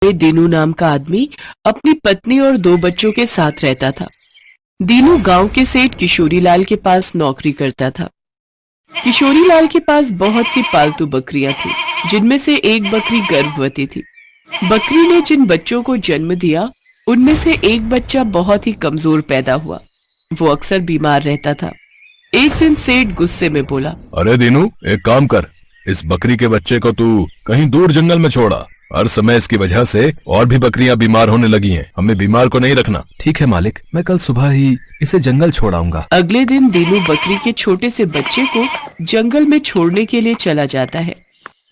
दीनू नाम का आदमी अपनी पत्नी और दो बच्चों के साथ रहता था। दीनू गांव के सेठ किशोरीलाल के पास नौकरी करता था। किशोरीलाल के पास बहुत सी पालतू बकरियां थी, जिनमें से एक बकरी गर्भवती थी। बकरी ने जिन बच्चों को जन्म दिया, उनमें से एक बच्चा बहुत ही कमजोर पैदा हुआ। वो अक्सर बीमार रहता था। एक दिन सेठ गुस्से में बोला, अरे दीनू, एक काम कर, इस बकरी के बच्चे को तू कहीं दूर जंगल में छोड़ा। हर समय इसकी वजह से और भी बकरियां बीमार होने लगी हैं। हमें बीमार को नहीं रखना। ठीक है मालिक, मैं कल सुबह ही इसे जंगल छोड़ाऊंगा। अगले दिन दीनू बकरी के छोटे से बच्चे को जंगल में छोड़ने के लिए चला जाता है।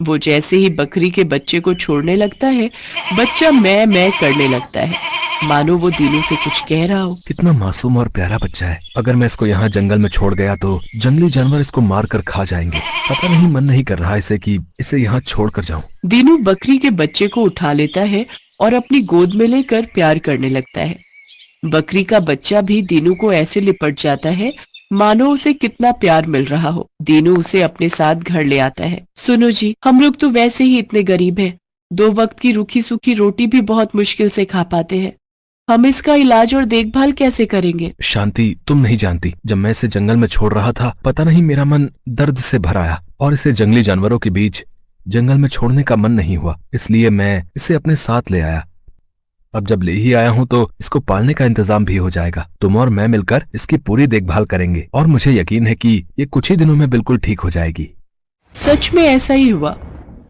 वो जैसे ही बकरी के बच्चे को छोड़ने लगता है, बच्चा मैं करने लगता है, मानो वो दीनू से कुछ कह रहा हो। कितना मासूम और प्यारा बच्चा है। अगर मैं इसको यहाँ जंगल में छोड़ गया तो जंगली जानवर इसको मार कर खा जाएंगे। पता नहीं, मन नहीं कर रहा इसे कि इसे यहाँ छोड़ कर जाऊं। दीनू बकरी के बच्चे को उठा लेता है और अपनी गोद में लेकर प्यार करने लगता है। बकरी का बच्चा भी दीनू को ऐसे लिपट जाता है मानो उसे कितना प्यार मिल रहा हो। दीनू उसे अपने साथ घर ले आता है। सुनो जी, हम लोग तो वैसे ही इतने गरीब हैं, 2 वक्त की रूखी सूखी रोटी भी बहुत मुश्किल से खा पाते हैं। हम इसका इलाज और देखभाल कैसे करेंगे? शांति, तुम नहीं जानती, जब मैं इसे जंगल में छोड़ रहा था, पता नहीं मेरा मन दर्द से भर आया और इसे जंगली जानवरों के बीच जंगल में छोड़ने का मन नहीं हुआ। इसलिए मैं इसे अपने साथ ले आया। अब जब ले ही आया हूँ तो इसको पालने का इंतजाम भी हो जाएगा। तुम और मैं मिलकर इसकी पूरी देखभाल करेंगे और मुझे यकीन है कि ये कुछ ही दिनों में बिल्कुल ठीक हो जाएगी। सच में ऐसा ही हुआ।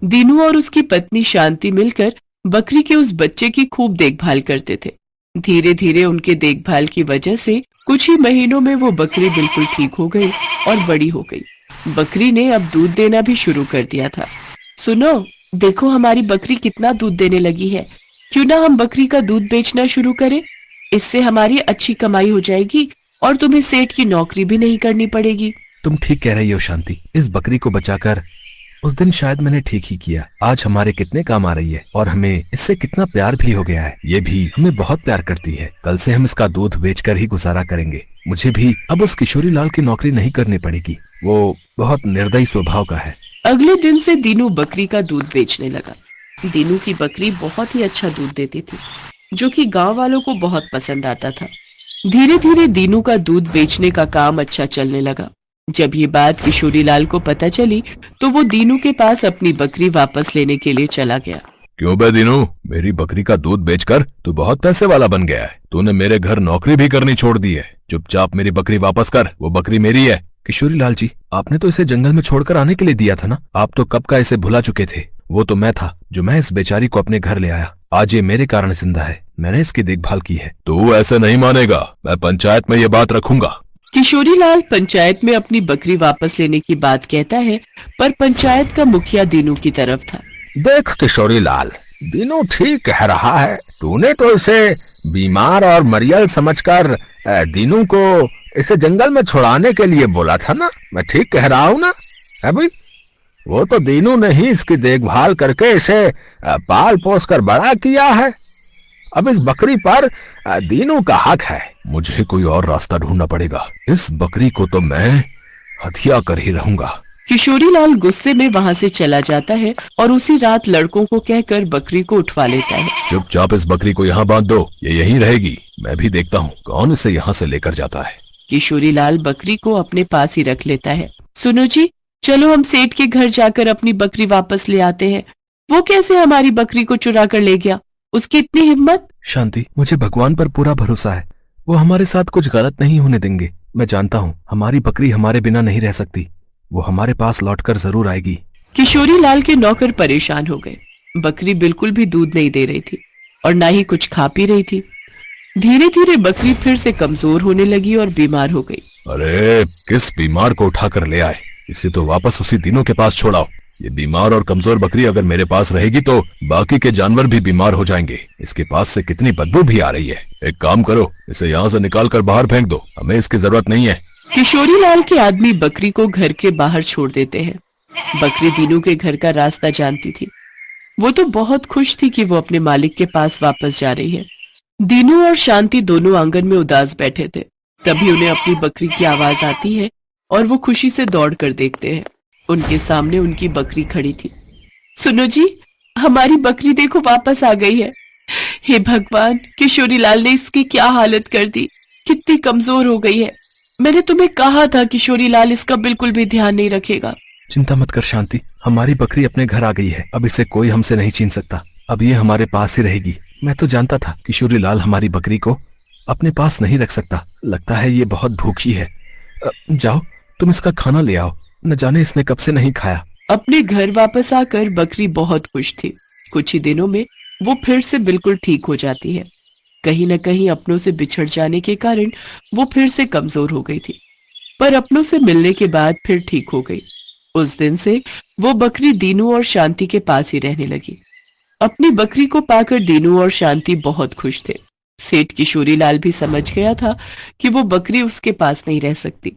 दीनू और उसकी पत्नी शांति मिलकर बकरी के उस बच्चे की खूब देखभाल करते थे। धीरे धीरे उनके देखभाल की वजह से कुछ ही महीनों में वो बकरी बिल्कुल ठीक हो गई और बड़ी हो गई। बकरी ने अब दूध देना भी शुरू कर दिया था। सुनो, देखो हमारी बकरी कितना दूध देने लगी है। क्यों ना हम बकरी का दूध बेचना शुरू करें? इससे हमारी अच्छी कमाई हो जाएगी और तुम्हें सेठ की नौकरी भी नहीं करनी पड़ेगी। तुम ठीक कह रही हो शांति। इस बकरी को बचाकर उस दिन शायद मैंने ठीक ही किया। आज हमारे कितने काम आ रही है और हमें इससे कितना प्यार भी हो गया है। ये भी हमें बहुत प्यार करती है। कल से हम इसका दूध बेचकर ही गुजारा करेंगे। मुझे भी अब उस किशोरीलाल की नौकरी नहीं करनी पड़ेगी। वो बहुत निर्दयी स्वभाव का है। अगले दिन से दीनू बकरी का दूध बेचने लगा। दीनू की बकरी बहुत ही अच्छा दूध देती थी, जो कि गांव वालों को बहुत पसंद आता था। धीरे धीरे दीनू का दूध बेचने का काम अच्छा चलने लगा। जब ये बात किशोरीलाल को पता चली तो वो दीनू के पास अपनी बकरी वापस लेने के लिए चला गया। क्यों बे दीनू, मेरी बकरी का दूध बेचकर तू बहुत पैसे वाला बन गया है। तूने मेरे घर नौकरी भी करनी छोड़ दी है। चुपचाप मेरी बकरी वापस कर, वो बकरी मेरी है। किशोरीलाल जी, आपने तो इसे जंगल में छोड़कर आने के लिए दिया था ना। आप तो कब का इसे भुला चुके थे। वो तो मैं था जो मैं इस बेचारी को अपने घर ले आया। आज ये मेरे कारण जिंदा है। मैंने इसकी देखभाल की है। तू ऐसे नहीं मानेगा। मैं पंचायत में ये बात रखूंगा। किशोरीलाल पंचायत में अपनी बकरी वापस लेने की बात कहता है, पर पंचायत का मुखिया दीनू की तरफ था। देख किशोरीलाल, दीनू ठीक कह रहा है। तूने तो इसे बीमार और मरियल समझकर दीनू को इसे जंगल में छुड़ाने के लिए बोला था ना। मैं ठीक कह रहा हूँ ना? है भाई, वो तो दीनू ने ही इसकी देखभाल करके इसे पाल पोस कर बड़ा किया है। अब इस बकरी पर दीनू का हक है। मुझे कोई और रास्ता ढूंढना पड़ेगा। इस बकरी को तो मैं हत्या कर ही रहूंगा। किशोरीलाल गुस्से में वहां से चला जाता है और उसी रात लड़कों को कहकर बकरी को उठवा लेता है। चुपचाप इस बकरी को यहाँ बांध दो, ये यहीं रहेगी। मैं भी देखता हूँ कौन इसे यहाँ से लेकर जाता है। किशोरीलाल बकरी को अपने पास ही रख लेता है। सुनो जी, चलो हम सेठ के घर जाकर अपनी बकरी वापस ले आते हैं। वो कैसे हमारी बकरी को चुरा कर ले गया? उसकी इतनी हिम्मत? शांति, मुझे भगवान पर पूरा भरोसा है। वो हमारे साथ कुछ गलत नहीं होने देंगे। मैं जानता हूँ हमारी बकरी हमारे बिना नहीं रह सकती। वो हमारे पास लौटकर जरूर आएगी। किशोरीलाल के नौकर परेशान हो गए। बकरी बिल्कुल भी दूध नहीं दे रही थी और ना ही कुछ खा पी रही थी। धीरे धीरे बकरी फिर से कमजोर होने लगी और बीमार हो गई। अरे, किस बीमार को उठाकर ले आए? इसे तो वापस उसी दिनों के पास छोड़ाओ। ये बीमार और कमजोर बकरी अगर मेरे पास रहेगी तो बाकी के जानवर भी बीमार हो जाएंगे। इसके पास से कितनी बदबू भी आ रही है। एक काम करो, इसे यहाँ से निकाल कर बाहर फेंक दो। हमें इसकी जरूरत नहीं है। किशोरीलाल के आदमी बकरी को घर के बाहर छोड़ देते हैं। बकरी दीनू के घर का रास्ता जानती थी। वो तो बहुत खुश थी कि वो अपने मालिक के पास वापस जा रही है। दीनू और शांति दोनों आंगन में उदास बैठे थे। तभी उन्हें अपनी बकरी की आवाज आती है और वो खुशी से दौड़ कर देखते हैं। उनके सामने उनकी बकरी खड़ी थी। सुनो जी, हमारी बकरी देखो वापस आ गई है। हे भगवान, किशोरी लाल ने इसकी क्या हालत कर दी, कितनी कमजोर हो गई है। मैंने तुम्हें कहा था किशोरी लाल इसका बिल्कुल भी ध्यान नहीं रखेगा। चिंता मत कर शांति, हमारी बकरी अपने घर आ गई है। अब इसे कोई हमसे नहीं छीन सकता। अब ये हमारे पास ही रहेगी। मैं तो जानता था किशोरी लाल हमारी बकरी को अपने पास नहीं रख सकता। लगता है ये बहुत भूखी है। जाओ तुम इसका खाना ले आओ, न जाने इसने कब से नहीं खाया। अपने घर वापस आकर बकरी बहुत खुश थी। कुछ ही दिनों में वो फिर से बिल्कुल ठीक हो जाती है। कहीं न कहीं अपनों से बिछड़ जाने के कारण वो फिर से कमजोर हो गई थी, पर अपनों से मिलने के बाद फिर ठीक हो गई। उस दिन से वो बकरी दीनू और शांति के पास ही रहने लगी। अपनी बकरी को पाकर दीनू और शांति बहुत खुश थे। सेठ किशोरी लाल भी समझ गया था कि वो बकरी उसके पास नहीं रह सकती।